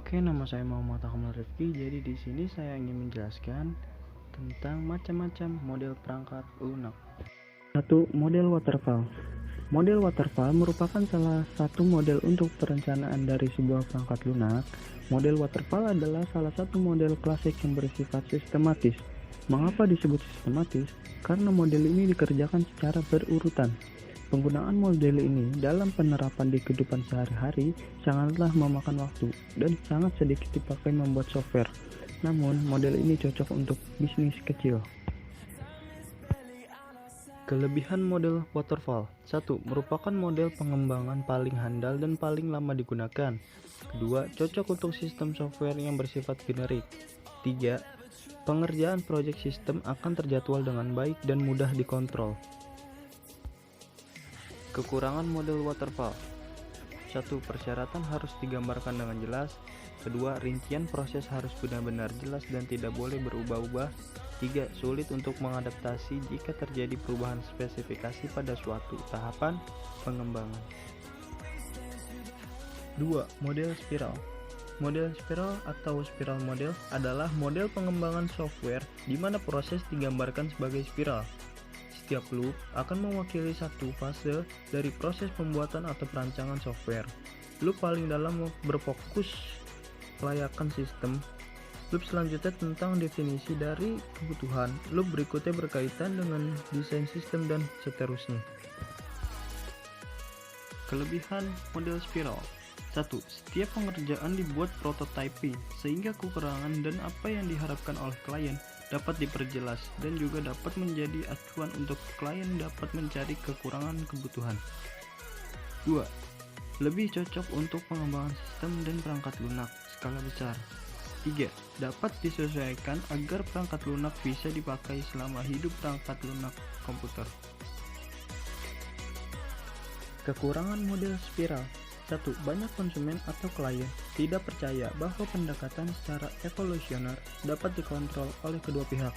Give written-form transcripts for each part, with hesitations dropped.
Oke, nama saya Muhammad Akmal Rifki. Jadi di sini saya ingin menjelaskan tentang macam-macam model perangkat lunak. 1. Model waterfall. Model waterfall merupakan salah satu model untuk perencanaan dari sebuah perangkat lunak. Model waterfall adalah salah satu model klasik yang bersifat sistematis. Mengapa disebut sistematis? Karena model ini dikerjakan secara berurutan. Penggunaan model ini dalam penerapan di kehidupan sehari-hari sangatlah memakan waktu dan sangat sedikit dipakai membuat software. Namun, model ini cocok untuk bisnis kecil. Kelebihan model waterfall. 1. Merupakan model pengembangan paling handal dan paling lama digunakan. Kedua, cocok untuk sistem software yang bersifat generik. 3. Pengerjaan proyek sistem akan terjadwal dengan baik dan mudah dikontrol. Kekurangan model waterfall. 1. Persyaratan harus digambarkan dengan jelas. 2. Rincian proses harus benar-benar jelas dan tidak boleh berubah-ubah. 3. Sulit untuk mengadaptasi jika terjadi perubahan spesifikasi pada suatu tahapan pengembangan. 2. Model spiral. Model spiral atau spiral model adalah model pengembangan software di mana proses digambarkan sebagai spiral. Setiap loop akan mewakili satu fase dari proses pembuatan atau perancangan software. Loop paling dalam berfokus kelayakan sistem. Loop selanjutnya tentang definisi dari kebutuhan. Loop berikutnya berkaitan dengan desain sistem dan seterusnya. Kelebihan model spiral. 1. Setiap pengerjaan dibuat prototyping sehingga kekurangan dan apa yang diharapkan oleh klien dapat diperjelas dan juga dapat menjadi acuan untuk klien dapat mencari kekurangan kebutuhan. 2. Lebih cocok untuk pengembangan sistem dan perangkat lunak skala besar. 3. Dapat disesuaikan agar perangkat lunak bisa dipakai selama hidup perangkat lunak komputer. Kekurangan model spiral. 1. Banyak konsumen atau klien tidak percaya bahwa pendekatan secara evolusioner dapat dikontrol oleh kedua pihak.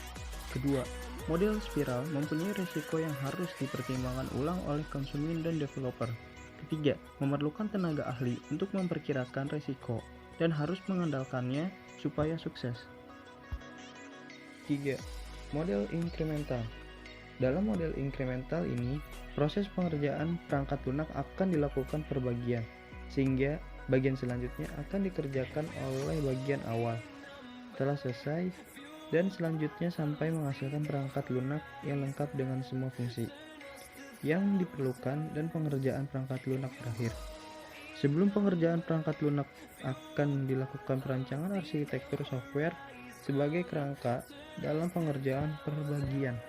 Kedua, model spiral mempunyai risiko yang harus dipertimbangkan ulang oleh konsumen dan developer. Ketiga, memerlukan tenaga ahli untuk memperkirakan risiko dan harus mengandalkannya supaya sukses. 3. Model incremental. Dalam model incremental ini, proses pengerjaan perangkat lunak akan dilakukan per bagian, sehingga bagian selanjutnya akan dikerjakan oleh bagian awal setelah selesai dan selanjutnya sampai menghasilkan perangkat lunak yang lengkap dengan semua fungsi yang diperlukan dan pengerjaan perangkat lunak berakhir. Sebelum pengerjaan perangkat lunak akan dilakukan perancangan arsitektur software sebagai kerangka dalam pengerjaan per bagian.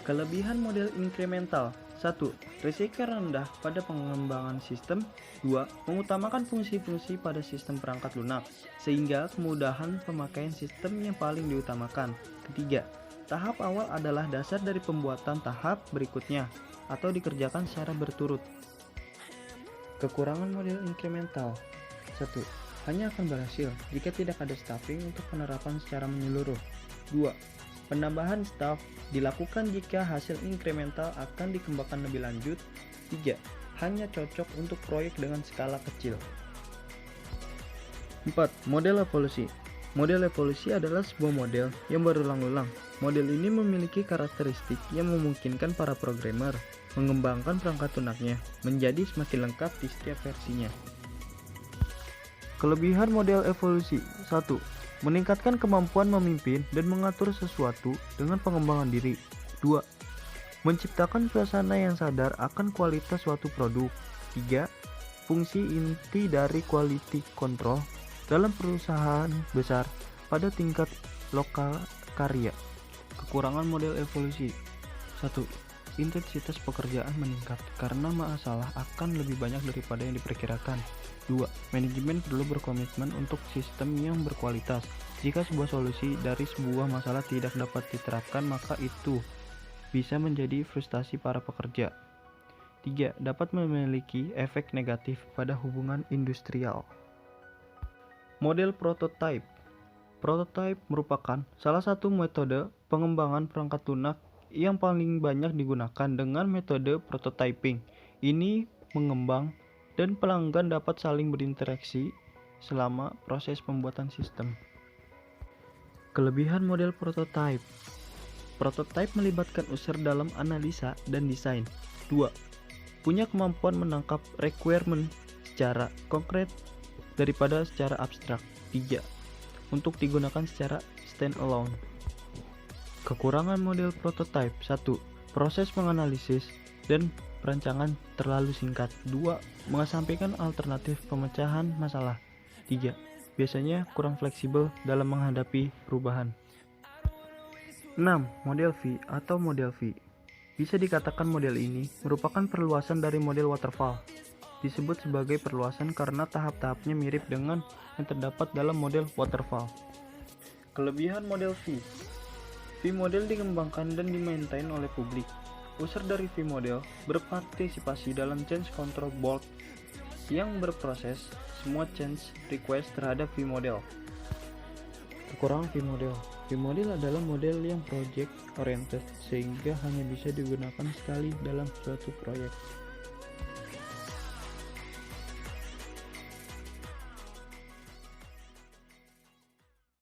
Kelebihan model incremental. 1. Risiko rendah pada pengembangan sistem. 2. Mengutamakan fungsi-fungsi pada sistem perangkat lunak, sehingga kemudahan pemakaian sistem yang paling diutamakan. Ketiga, tahap awal adalah dasar dari pembuatan tahap berikutnya, atau dikerjakan secara berturut. Kekurangan model incremental. 1. Hanya akan berhasil jika tidak ada staffing untuk penerapan secara menyeluruh. 2. Penambahan staff dilakukan jika hasil incremental akan dikembangkan lebih lanjut. 3. Hanya cocok untuk proyek dengan skala kecil. 4. Model evolusi. Model evolusi adalah sebuah model yang berulang-ulang. Model ini memiliki karakteristik yang memungkinkan para programmer mengembangkan perangkat lunaknya menjadi semakin lengkap di setiap versinya. Kelebihan model evolusi. 1. Meningkatkan kemampuan memimpin dan mengatur sesuatu dengan pengembangan diri. 2. Menciptakan suasana yang sadar akan kualitas suatu produk. 3. Fungsi inti dari quality control dalam perusahaan besar pada tingkat lokal karya. Kekurangan model evolusi. 1. Intensitas pekerjaan meningkat karena masalah akan lebih banyak daripada yang diperkirakan. 2. Manajemen perlu berkomitmen untuk sistem yang berkualitas. Jika sebuah solusi dari sebuah masalah tidak dapat diterapkan, maka itu bisa menjadi frustasi para pekerja. 3. Dapat memiliki efek negatif pada hubungan industrial. Model prototype. Prototype merupakan salah satu metode pengembangan perangkat lunak yang paling banyak digunakan dengan metode prototyping. Ini mengembang dan pelanggan dapat saling berinteraksi selama proses pembuatan sistem. Kelebihan model prototype. Prototype melibatkan user dalam analisa dan desain. 2. Punya kemampuan menangkap requirement secara konkret daripada secara abstrak. 3. Untuk digunakan secara standalone. Kekurangan model prototype. 1. Proses menganalisis dan perancangan terlalu singkat. 2. Mengesampingkan alternatif pemecahan masalah. 3. Biasanya kurang fleksibel dalam menghadapi perubahan. 6. Model V atau model V. Bisa dikatakan model ini merupakan perluasan dari model waterfall. Disebut sebagai perluasan karena tahap-tahapnya mirip dengan yang terdapat dalam model waterfall. Kelebihan model V. V model dikembangkan dan dimaintain oleh publik. User dari V model berpartisipasi dalam change control board yang berproses semua change request terhadap V model. Kekurangan V model. V model adalah model yang project oriented sehingga hanya bisa digunakan sekali dalam suatu proyek.